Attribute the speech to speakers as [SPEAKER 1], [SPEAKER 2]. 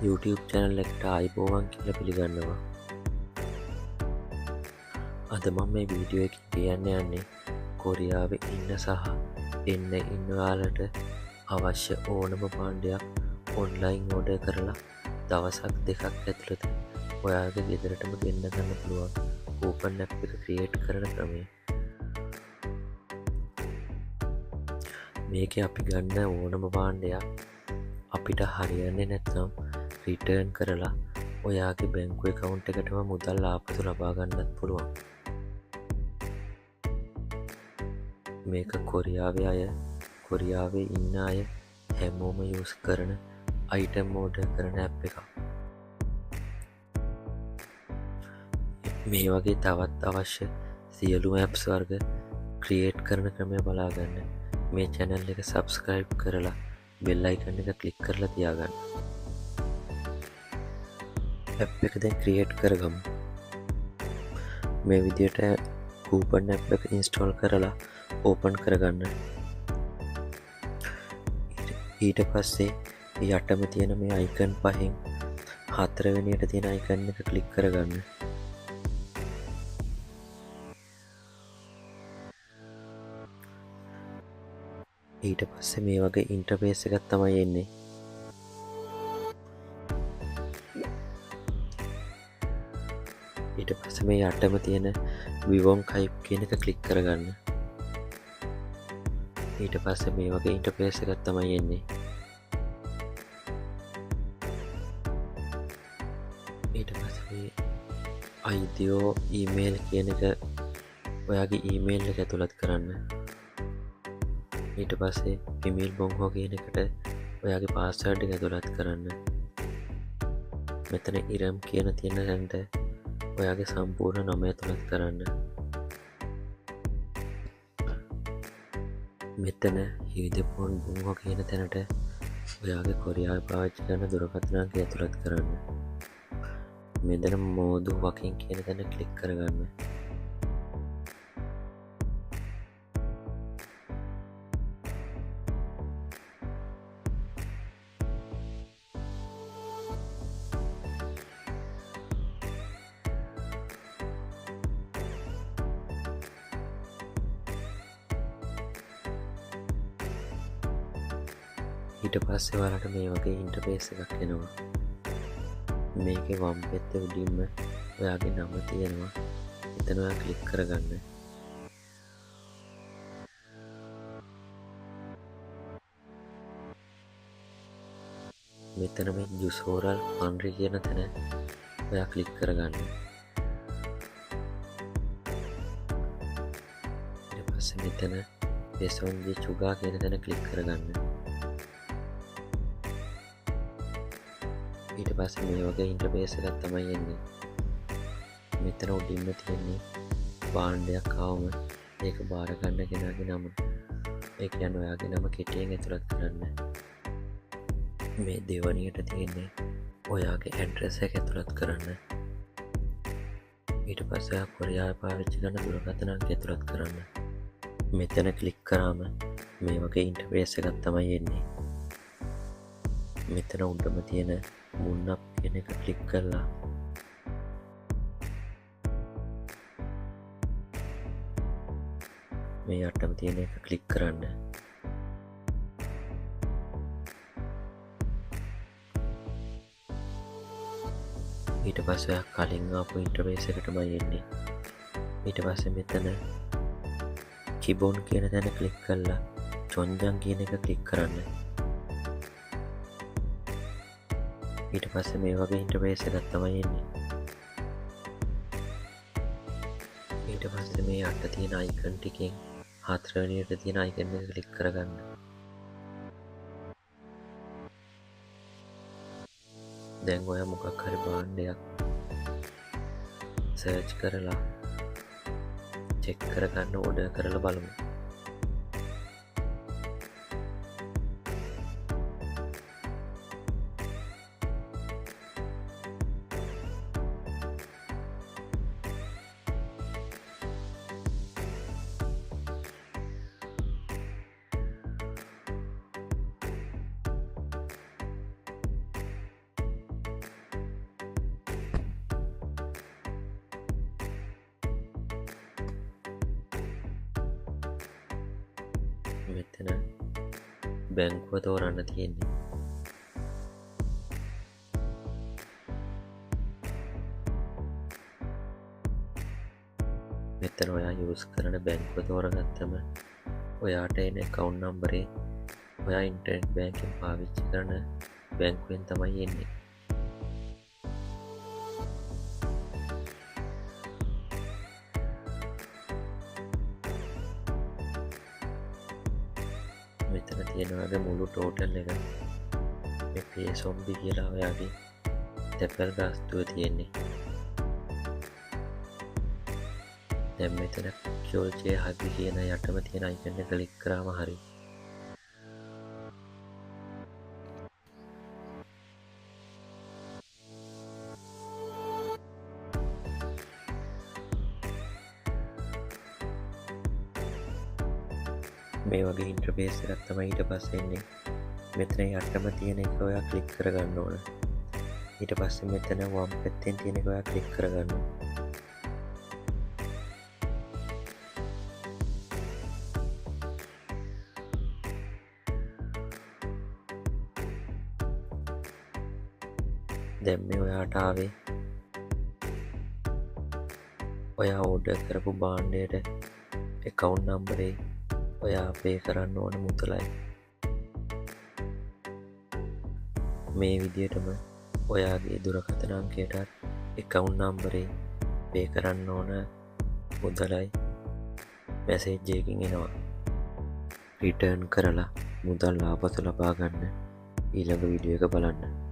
[SPEAKER 1] YouTube channel එකට ආයිබෝවන් කියල පිළිගන්නවා. අද මම මේ වීඩියෝ එක කියන්න යන්නේ කොරියාව ඉන්න සහ එන්න ඉන්නවාලට අවශ්‍ය ඕනම පාණ්ඩයක් ඔන්ලයින් ඕඩර් කරලා දවසක් දෙකක් ඇතුළත ඔයාගේ ගෙදරටම ගෙන්න ගන්න පුළුවන් ඕපන් ඇප් එක ක්‍රියේට් කරන ක්‍රමය. මේක අපි ගන්න ඕනම පාණ්ඩයක් අපිට හරියන්නේ නැත්නම් රිටර්න් කරලා ඔයාගේ බැංකුව කවුන්ට් එකටම මුදල් ආපසු ලබා ගන්නත් පුළුවන්. මේක කොරියාවේ ඉන්න අය හැමෝම යස් කරන අයිටම් ඕඩර් කරන ඇප් එක. මේ වගේ තවත් අවශ්‍ය සියලුම ඇප්ස් වර්ග ක්‍රියේට් කරන ක්‍රමය බලාගන්න මේ චැනල් එක සබස්ක්‍රයිබ් කරලා බෙල් අයිකන් එක ක්ලික් කරලා තියාගන්න. ඇප් එක දැන් ක්‍රියේට් කරගමු. මේ විදියට කූපන් ඇප් එක ඉන්ස්ටෝල් කරලා ඕපන් කරගන්න. ඊට පස්සේ යටම තියෙන මේ අයිකන් පහෙන් හතරවෙනියට තියෙන අයිකන් එක ක්ලික් කරගන්න. ඊට පස්සේ මේ වගේ ඉන්ටර්ෆේස් එකක් තමයි එන්නේ. ඊට පස්සේ මේ යටම තියෙන විවොන් කයිප් කියන එක ක්ලික් කරගන්න. ඊට පස්සේ මේ වගේ ඉන්ටර්ෆේස් එකක් තමයි එන්නේ. ඊට පස්සේ අයිතියෝ ඊමේල් කියන එක ඔයාගේ ඊමේල් එක ඇතුළත් කරන්න. ඊට පස්සේ පිමිල් බොංහෝ කියන එකට ඔයාගේ පාස්වර්ඩ් එක ඇතුළත් කරන්න. මෙතන ඉරම් කියන තියෙන තැන්ට ඔයාගේ සම්පූර්ණ නම ඇතුළත් කරන්න. මෙතන හිවිදපොන් බොංහෝ කියන තැනට ඔයාගේ කොරියාව පාවිච්චි කරන දුරකථන අංකය ඇතුළත් කරන්න. මෙතන මෝදු වකින් කියන තැන ක්ලික් කරගන්න. ඊට පස්සේ වලට මේ වගේ ඉන්ටර්ෆේස් එකක් එනවා. මේක වම් පැත්තේ උඩින්ම ඔයාගේ නම තියෙනවා. එතන ඔයා ක්ලික් කරගන්න. මෙතන මේ ජුසෝරල් පන්රි කියන තැන ඔයා ක්ලික් කරගන්න. ඊට පස්සේ මෙතන පෙසොන්ජි චුගා කියන තැන ක්ලික් කරගන්න. ඊට පස්සේ මේ වගේ ඉන්ටර්ෆේස් එකක් තමයි එන්නේ. මෙතන උඩින්ම තියෙන්නේ පාණ්ඩයක් ආවම ඒක බාර ගන්න කෙනාගේ නම. ඒ කියන්නේ ඔයාගේ නම කෙටියෙන් ඇතුළත් කරන්න. මේ දෙවනියට තියෙන්නේ ඔයාගේ ඇඩ්‍රස් එක ඇතුළත් කරන්න. ඊට පස්සේ ඔයා කොරියාවේ පාවිච්චි කරන දුරකථන අංකය ඇතුළත් කරන්න. මෙතන ක්ලික් කරාම මේ වගේ ඉන්ටර්ෆේස් එකක් තමයි එන්නේ. මෙතන උඩම තියෙන මුන්නප් කියන එක ක්ලික් කරලා මේ යටම තියෙන එක ක්ලික් කරන්න. ඊට පස්සේ කලින් ආපු ඉන්ටර්ෆේස් එකටමයි එන්නේ. ඊට පස්සේ මෙතන කිබොන් කියන තැන ක්ලික් කරලා චොන්ජන් කියන එක ක්ලික් කරන්න. ඊට පස්සේ මේ වගේ ඉන්ටර්ෆේස් එකක් තමයි එන්නේ. ඊට පස්සේ මේ යට තියෙන අයිකන් ටිකෙන් හතරවෙනියට තියෙන අයිකන් එක ක්ලික් කරගන්න. දැන් ඔයා මොකක් හරි භාණ්ඩයක් සර්ච් කරලා චෙක් කරගන්න ඕඩර් කරලා බලමු. බැංකුව තෝරන්න තියෙන්නේ. මෙතන ඔයා යස් කරන බැංකුව තෝරගත්තම ඔයාට එන කවුන්් නම්බරේ ඔයා ඉන්ටර්නෙට් බැංකින් පාවිච්චි කරන බැංකුවෙන් තමයි එන්නේ. මෙතන තියෙනවාද මුළු ටෝටල් එක මේ සොම්බි කියලා ඔයාගේ තැපල් ගාස්තුව තියෙන්නේ. දැන් මෙතන ක්ෂෝල්චය හදි කියන යටම තියෙන අයිකන්න කලික් කරාම හරි. මේ වගේ ඉන්ට්‍රපේස් එකක් තමයි ඊට පස්සේ එන්නේ. මෙතන යටම තියෙන එක ඔයා ක්ලික් කරගන්න ඕන. ඊට පස්සේ මෙතන වම් පැත්තෙන් තියෙන එක ඔයා ක්ලික් කරගන්න. දැන් මේ ඔයාට ආවේ ඔයා ඕඩර් කරපු භාණ්ඩයට account නම්බරේ ඔයා පේ කරන්න ඕන මුදලයි. මේ විදියටම ඔයාගේ දුරකථන අංකයටත් account නම්බරේ පේ කරන්න ඕන මුදලයි මැසේජ් එකකින් එනවා. රිටර්න් කරලා මුදල් ආපසු ලබා ගන්න ඊළඟ වීඩියෝ එක බලන්න.